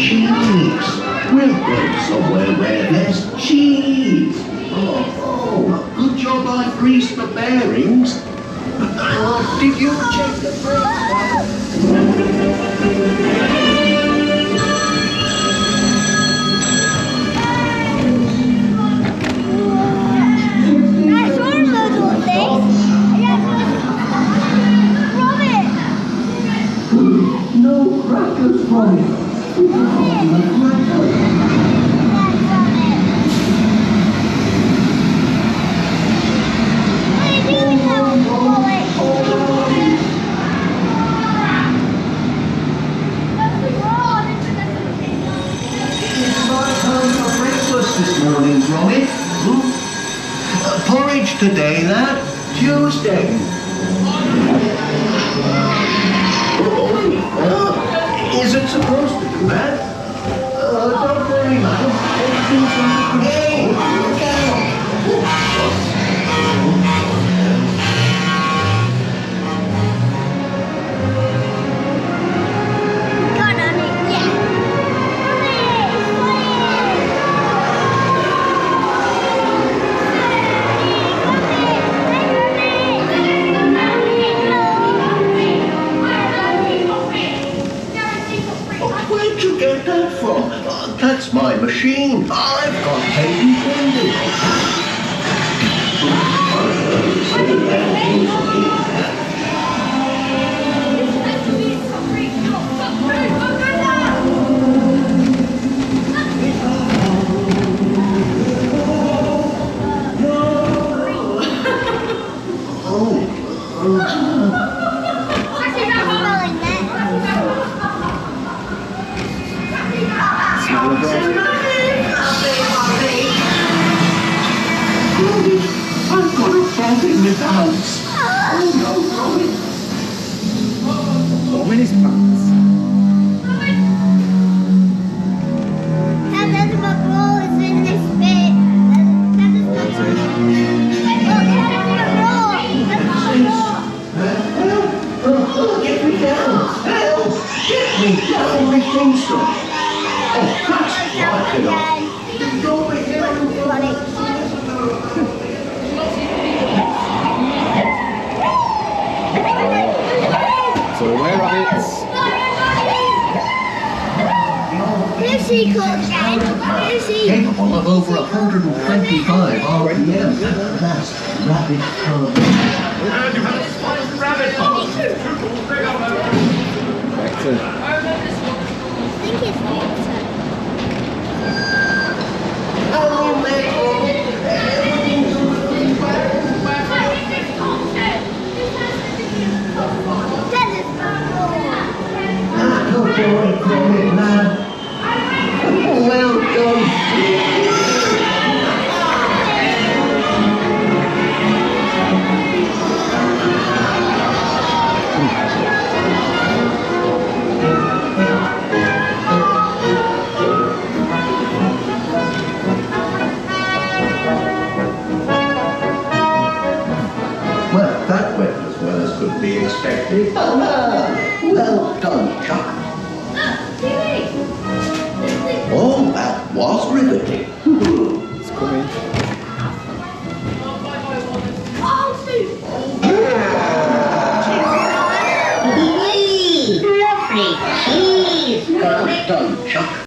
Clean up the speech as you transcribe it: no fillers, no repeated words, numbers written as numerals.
cheese. We're going somewhere where there's cheese. Oh, good job I greased the bearings. Did you check the brakes? No crackers from it. This morning, Gromit. Porridge today, lad. Tuesday. Is it supposed to do that? Don't worry, man. Everything's under control. Hey, look out! Where'd you get that from? That's my machine. I've got patent pending. I've got a frog in my pants. Oh no, Gromit. Frog in his pants. There's my balls in this bit. Get me down. Help! Get me down, my kingston. Oh, that's right enough. Go again. So where rabbits? Lucy caught again. Lucy. Capable of over 125 RPM. That's rabbit fun. You have a spiced rabbit. Vector. I think it's Victor. Oh, mate. Good boy, Gromit, lad. Well done. Well, that went as well as could be expected. Well done, Chuck. Oh, that was riveting.